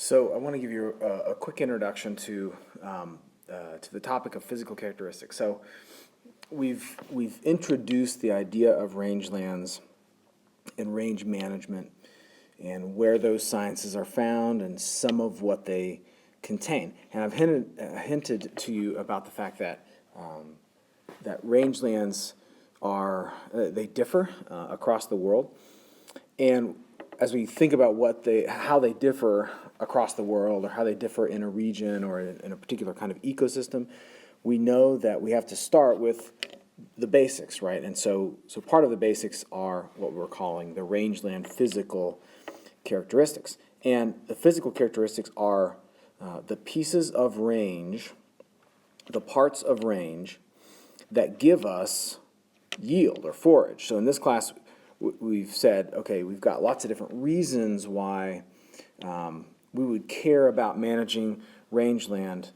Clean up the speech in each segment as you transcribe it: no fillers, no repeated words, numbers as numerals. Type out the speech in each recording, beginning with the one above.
So I want to give you a quick introduction to the topic of physical characteristics. So we've introduced the idea of rangelands and range management and where those sciences are found and some of what they contain. And I've hinted to you about the fact that that rangelands are they differ across the world, and as we think about how they differ across the world, or how they differ in a region or in a particular kind of ecosystem, we know that we have to start with the basics, right? And so part of the basics are what we're calling the rangeland physical characteristics. And the physical characteristics are the pieces of range, the parts of range that give us yield or forage. So in this class, we've said, okay, we've got lots of different reasons why we would care about managing rangeland.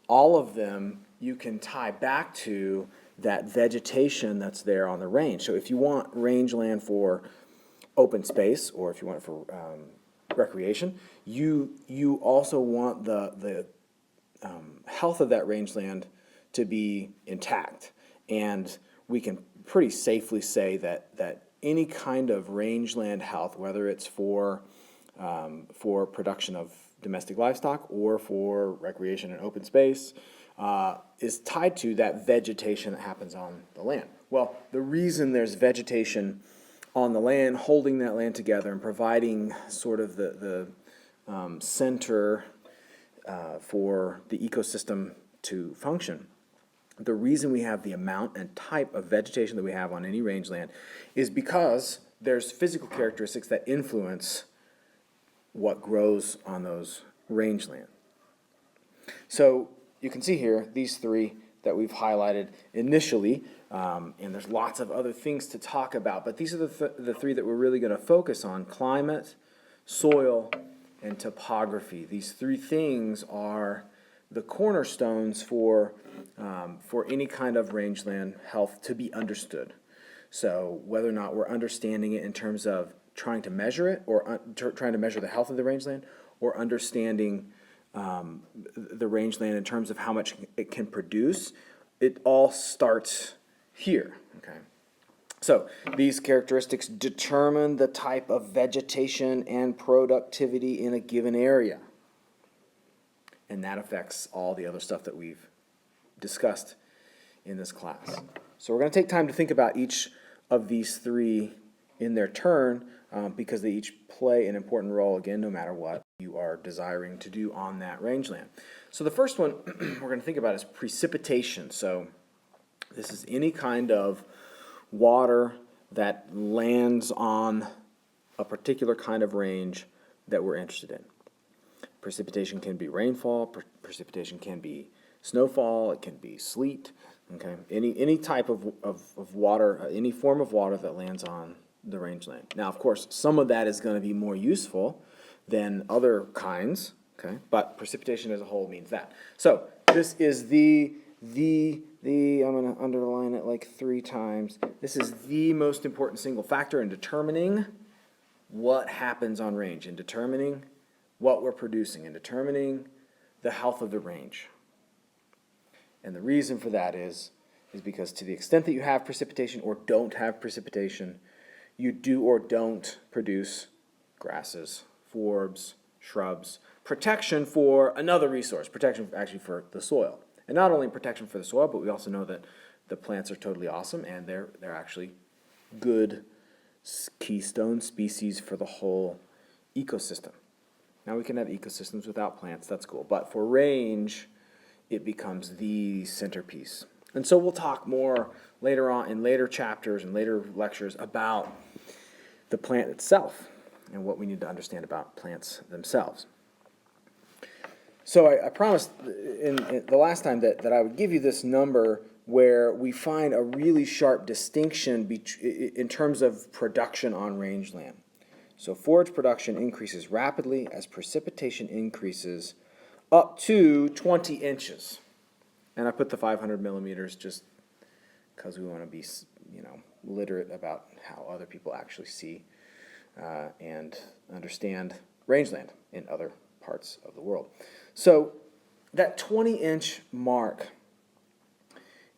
All of them you can tie back to that vegetation that's there on the range. So if you want rangeland for open space, or if you want it for recreation, you also want the health of that rangeland to be intact. And we can pretty safely say that any kind of rangeland health, whether it's for production of domestic livestock or for recreation and open space, is tied to that vegetation that happens on the land. Well, the reason there's vegetation on the land, holding that land together and providing sort of the center for the ecosystem to function, the reason we have the amount and type of vegetation that we have on any rangeland is because there's physical characteristics that influence what grows on those rangeland. So you can see here these three that we've highlighted initially, and there's lots of other things to talk about, but these are the three that we're really going to focus on: climate, soil, and topography. These three things are the cornerstones for any kind of rangeland health to be understood. So whether or not we're understanding it in terms of trying to measure it, or trying to measure the health of the rangeland, or understanding the rangeland in terms of how much it can produce, it all starts here. Okay. So these characteristics determine the type of vegetation and productivity in a given area. And that affects all the other stuff that we've discussed in this class. So we're going to take time to think about each of these three in their turn, because they each play an important role, again, no matter what you are desiring to do on that rangeland. So the first one we're going to think about is precipitation. So this is any kind of water that lands on a particular kind of range that we're interested in. Precipitation can be rainfall, precipitation can be snowfall, it can be sleet, okay? Any type of water, any form of water that lands on the rangeland. Now, of course, some of that is going to be more useful than other kinds, okay? But precipitation as a whole means that. So this is the I'm going to underline it like 3 times. This is the most important single factor in determining what happens on range, in determining what we're producing, in determining the health of the range. And the reason for that is because to the extent that you have precipitation or don't have precipitation, you do or don't produce grasses, forbs, shrubs, protection for another resource, protection actually for the soil. And not only protection for the soil, but we also know that the plants are totally awesome, and they're actually good keystone species for the whole ecosystem. Now, we can have ecosystems without plants, that's cool, but for range, it becomes the centerpiece. And so we'll talk more later on in later chapters and later lectures about the plant itself and what we need to understand about plants themselves. So I promised in the last time that I would give you this number where we find a really sharp distinction in terms of production on rangeland. So forage production increases rapidly as precipitation increases up to 20 inches. And I put the 500 millimeters just because we want to be, literate about how other people actually see and understand rangeland in other parts of the world. So that 20-inch mark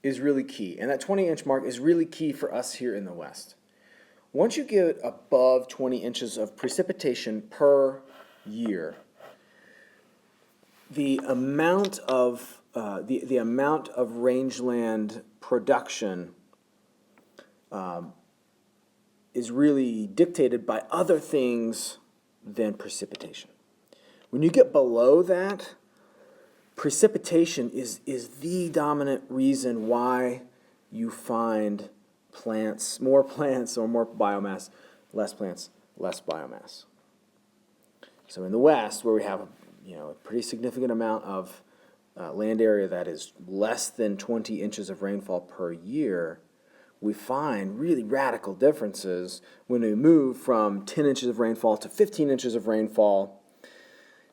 is really key, and that 20-inch mark is really key for us here in the West. Once you get above 20 inches of precipitation per year, the amount of rangeland production is really dictated by other things than precipitation. When you get below that, precipitation is the dominant reason why you find more plants or more biomass, less plants, less biomass. So in the West, where we have a pretty significant amount of land area that is less than 20 inches of rainfall per year, we find really radical differences when we move from 10 inches of rainfall to 15 inches of rainfall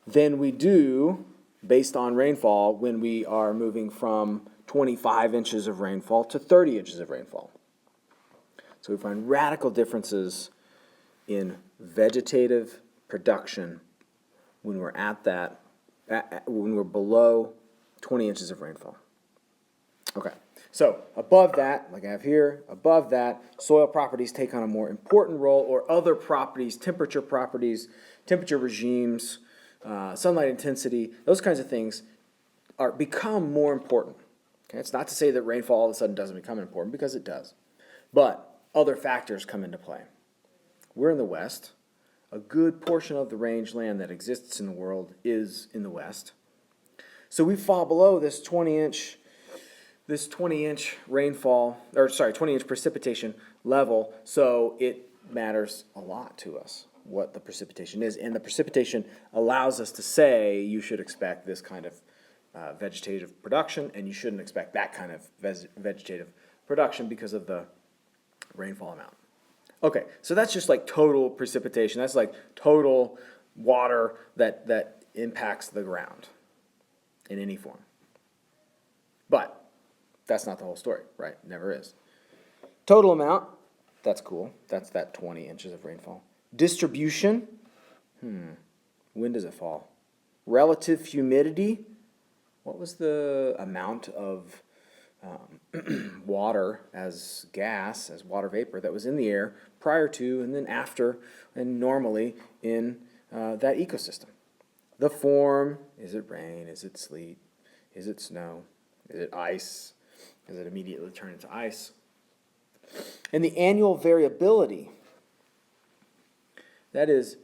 than we do based on rainfall when we are moving from 25 inches of rainfall to 30 inches of rainfall. So we find radical differences in vegetative production when we're when we're below 20 inches of rainfall. Okay, so above that, like I have here, above that, soil properties take on a more important role, or other properties, temperature regimes, sunlight intensity, those kinds of things become more important. Okay, it's not to say that rainfall all of a sudden doesn't become important, because it does. But other factors come into play. We're in the West. A good portion of the rangeland that exists in the world is in the West. So we fall below this 20-inch rainfall, 20-inch precipitation level, so it matters a lot to us what the precipitation is. And the precipitation allows us to say you should expect this kind of vegetative production, and you shouldn't expect that kind of vegetative production because of the rainfall amount. Okay, so that's just like total precipitation. That's like total water that impacts the ground in any form. But that's not the whole story, right? Never is. Total amount, that's cool. That's that 20 inches of rainfall. Distribution, when does it fall? Relative humidity, what was the amount of water as gas, as water vapor that was in the air prior to and then after and normally in that ecosystem? The form, is it rain, is it sleet, is it snow, is it ice, does it immediately turn into ice? And the annual variability, that is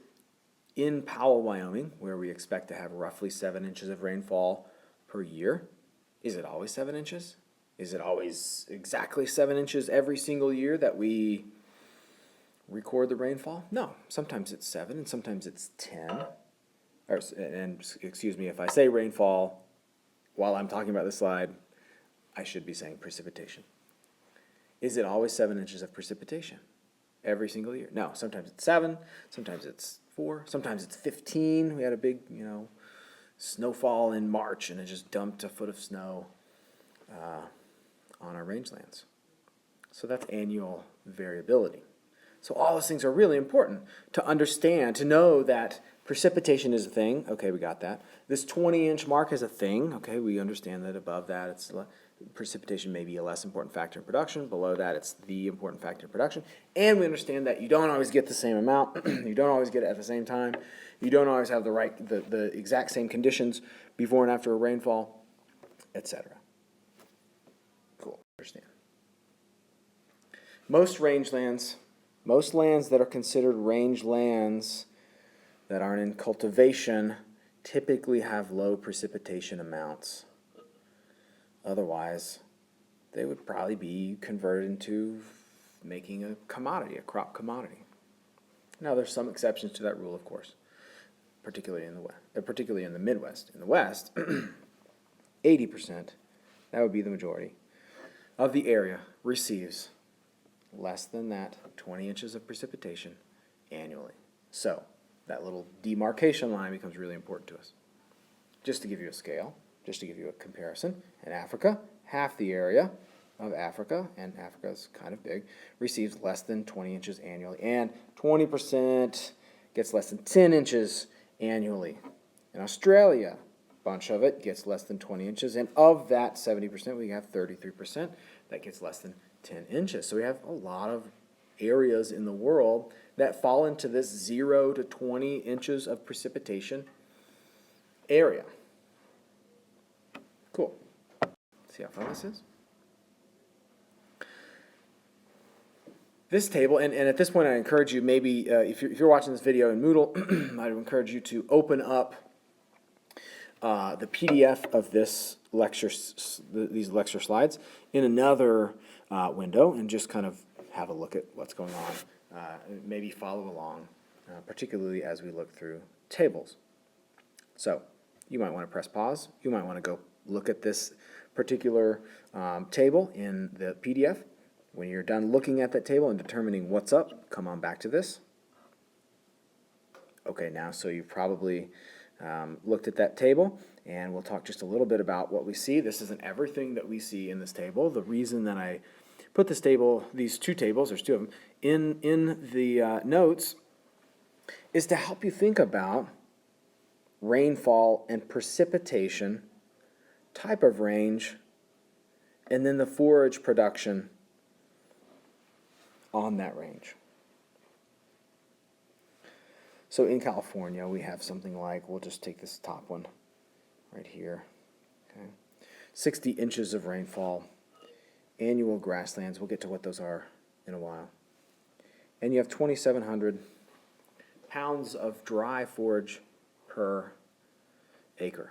in Powell, Wyoming, where we expect to have roughly 7 inches of rainfall per year. Is it always 7 inches? Is it always exactly 7 inches every single year that we record the rainfall? No. Sometimes it's 7 and sometimes it's 10. And excuse me, if I say rainfall while I'm talking about this slide, I should be saying precipitation. Is it always 7 inches of precipitation every single year? No. Sometimes it's 7, sometimes it's 4, sometimes it's 15. We had a big, snowfall in March and it just dumped a foot of snow on our rangelands. So that's annual variability. So all those things are really important to understand, to know that precipitation is a thing. Okay, we got that. This 20-inch mark is a thing. Okay, we understand that above that, precipitation may be a less important factor in production. Below that, it's the important factor in production. And we understand that you don't always get the same amount. You don't always get it at the same time. You don't always have the exact same conditions before and after a rainfall, etc. Cool. Understand. Most lands that are considered rangelands that aren't in cultivation typically have low precipitation amounts. Otherwise, they would probably be converted into making a commodity, a crop commodity. Now, there's some exceptions to that rule, of course, particularly in the West, particularly in the Midwest. In the West, 80%, that would be the majority, of the area receives less than that 20 inches of precipitation annually. So that little demarcation line becomes really important to us. Just to give you a scale, just to give you a comparison, in Africa, half the area of Africa, and Africa is kind of big, receives less than 20 inches annually, and 20% gets less than 10 inches annually. In Australia, a bunch of it gets less than 20 inches, and of that 70%, we have 33% that gets less than 10 inches. So we have a lot of areas in the world that fall into this 0 to 20 inches of precipitation area. Cool. See how fun this is? This table, and at this point I encourage you, maybe if you're watching this video in Moodle, I would encourage you to open up the PDF of this lecture, these lecture slides, in another window, and just kind of have a look at what's going on. Maybe follow along, particularly as we look through tables. So you might want to press pause. You might want to go look at this particular table in the PDF. When you're done looking at that table and determining what's up, come on back to this. Okay, now, so you've probably looked at that table, and we'll talk just a little bit about what we see. This isn't everything that we see in this table. The reason that I put this table, these two tables, there's two of them, in the notes is to help you think about rainfall and precipitation, type of range, and then the forage production on that range. So in California, we have something like, we'll just take this top one right here, okay, 60 inches of rainfall, annual grasslands. We'll get to what those are in a while. And you have 2,700 pounds of dry forage per acre.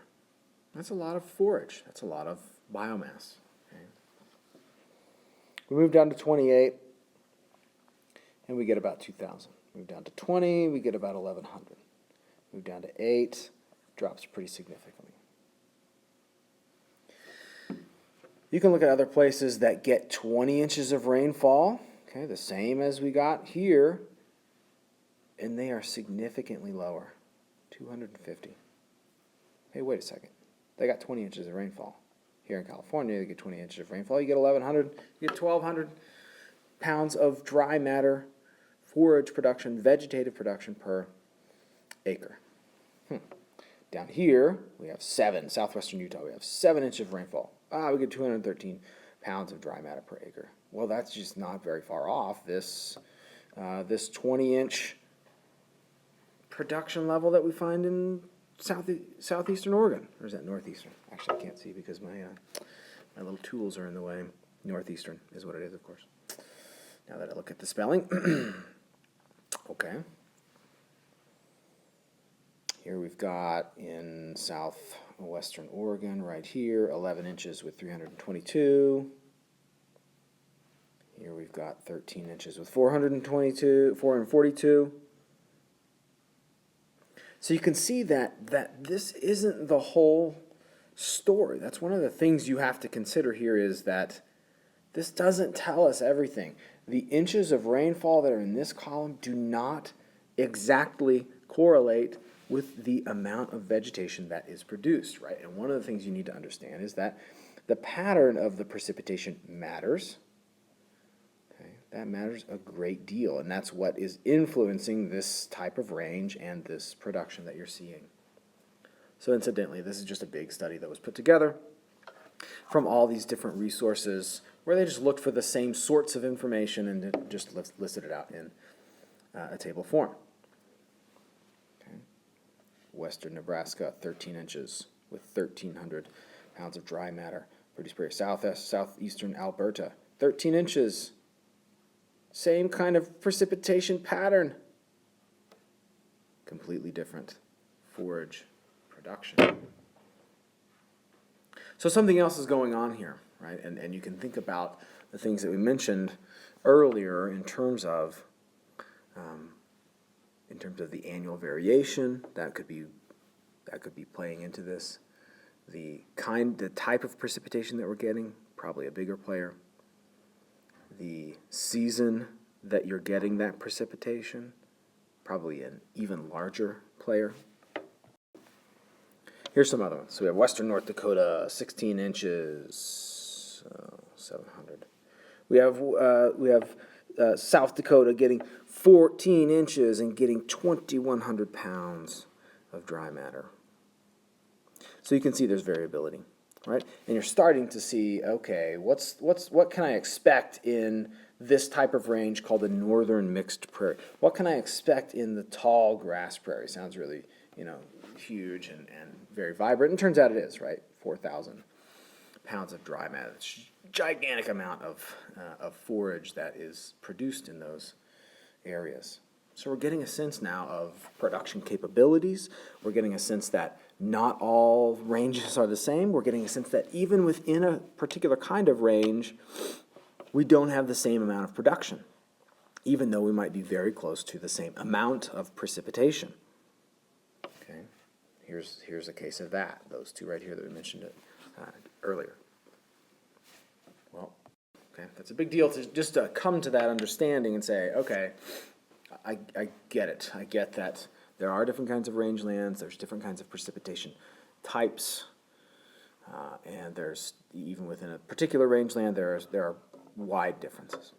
That's a lot of forage. That's a lot of biomass. Okay. We move down to 28, and we get about 2,000. Move down to 20, we get about 1,100. Move down to 8, drops pretty significantly. You can look at other places that get 20 inches of rainfall, okay, the same as we got here, and they are significantly lower, 250. Hey, wait a second. They got 20 inches of rainfall. Here in California, they get 20 inches of rainfall. You get 1,100, you get 1,200 pounds of dry matter forage production, vegetative production per acre. Down here, we have 7, southwestern Utah, we have 7 inches of rainfall. We get 213 pounds of dry matter per acre. Well, that's just not very far off this 20-inch production level that we find in southeastern Oregon. Or is that northeastern? Actually, I can't see because my little tools are in the way. Northeastern is what it is, of course. Now that I look at the spelling. Okay. Here we've got in southwestern Oregon, right here, 11 inches with 322. Here we've got 13 inches with 442. So you can see that this isn't the whole story. That's one of the things you have to consider here, is that this doesn't tell us everything. The inches of rainfall that are in this column do not exactly correlate with the amount of vegetation that is produced, right? And one of the things you need to understand is that the pattern of the precipitation matters. Okay? That matters a great deal, and that's what is influencing this type of range and this production that you're seeing. So incidentally, this is just a big study that was put together from all these different resources, where they just looked for the same sorts of information and just listed it out in a table form. Okay. Western Nebraska, 13 inches with 1,300 pounds of dry matter produced per year. Southeastern Alberta, 13 inches. Same kind of precipitation pattern. Completely different forage production. So something else is going on here, right? And you can think about the things that we mentioned earlier in terms of the annual variation that could be playing into this. The type of precipitation that we're getting, probably a bigger player. The season that you're getting that precipitation, probably an even larger player. Here's some other ones. So we have Western North Dakota, 16 inches, 700. We have South Dakota getting 14 inches and getting 2,100 pounds of dry matter So you can see there's variability, right? And you're starting to see, okay, what can I expect in this type of range called the northern mixed prairie? What can I expect in the tall grass prairie? Sounds really, huge and very vibrant. And turns out it is, right? 4,000 pounds of dry matter. It's a gigantic amount of forage that is produced in those areas. So we're getting a sense now of production capabilities. We're getting a sense that not all ranges are the same. We're getting a sense that even within a particular kind of range, we don't have the same amount of production, even though we might be very close to the same amount of precipitation. Okay, here's a case of that. Those two right here that we mentioned earlier. Well, okay, that's a big deal to just come to that understanding and say, okay, I get it. I get that there are different kinds of rangelands. There's different kinds of precipitation types, and there's even within a particular rangeland there are wide differences.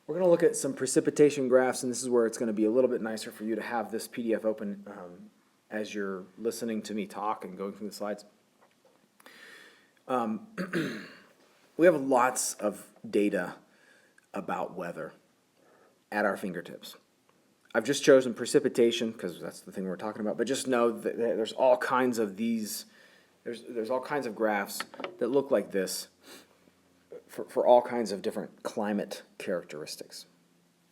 We're going to look at some precipitation graphs, and this is where it's going to be a little bit nicer for you to have this PDF open as you're listening to me talk and going through the slides. We have lots of data about weather at our fingertips. I've just chosen precipitation because that's the thing we're talking about, but just know that there's all kinds of these, there's all kinds of graphs that look like this for all kinds of different climate characteristics.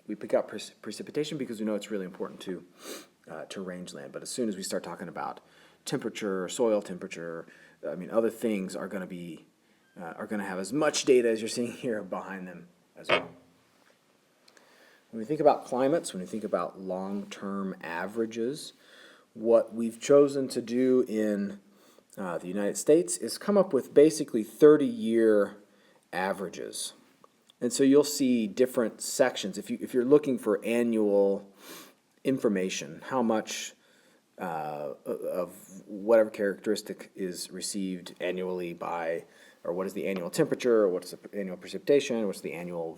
We pick out precipitation because we know it's really important to rangeland, but as soon as we start talking about temperature, soil temperature, other things are going to have as much data as you're seeing here behind them as well. When we think about climates, when we think about long-term averages, what we've chosen to do in the United States is come up with basically 30-year averages. And so you'll see different sections. If you're looking for annual information, how much of whatever characteristic is received annually by, or what is the annual temperature, or what's the annual precipitation, what's the annual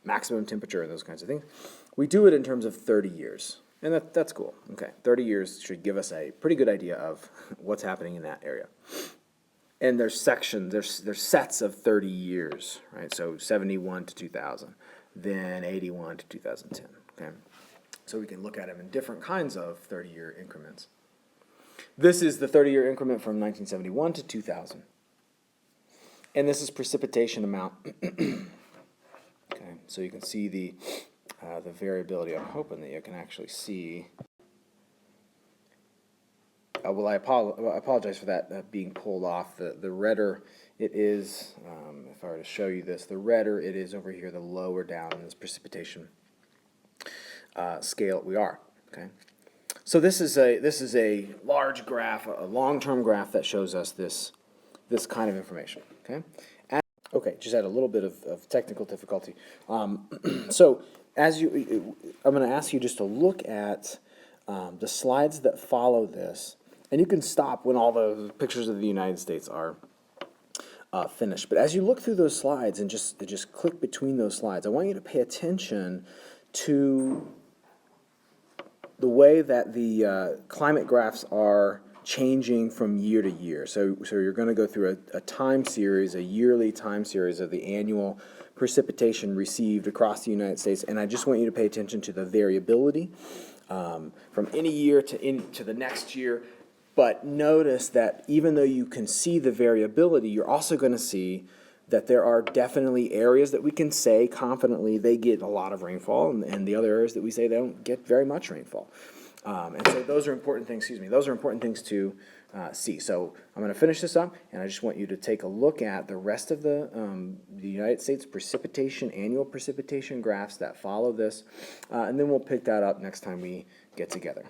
maximum temperature, and those kinds of things. We do it in terms of 30 years, and that's cool. Okay, 30 years should give us a pretty good idea of what's happening in that area. And there's sections, there's sets of 30 years, right? So 71 to 2000, then 81 to 2010, okay? So we can look at them in different kinds of 30-year increments. This is the 30-year increment from 1971 to 2000. And this is precipitation amount. Okay, so you can see the variability. I'm hoping that you can actually see. Well, I apologize for that being pulled off. The redder it is, if I were to show you this, the redder it is over here, the lower down in this precipitation scale we are. Okay, so this is a large graph, a long-term graph that shows us this kind of information. Okay. Okay, just had a little bit of technical difficulty. So I'm going to ask you just to look at the slides that follow this, and you can stop when all the pictures of the United States are finished. But as you look through those slides and just click between those slides, I want you to pay attention to the way that the climate graphs are changing from year to year. So you're going to go through a time series, a yearly time series of the annual precipitation received across the United States, and I just want you to pay attention to the variability from any year to the next year. But notice that even though you can see the variability, you're also going to see that there are definitely areas that we can say confidently they get a lot of rainfall, and the other areas that we say they don't get very much rainfall. And so those are important things, those are important things to see. So I'm going to finish this up, and I just want you to take a look at the rest of the United States annual precipitation graphs that follow this, and then we'll pick that up next time we get together.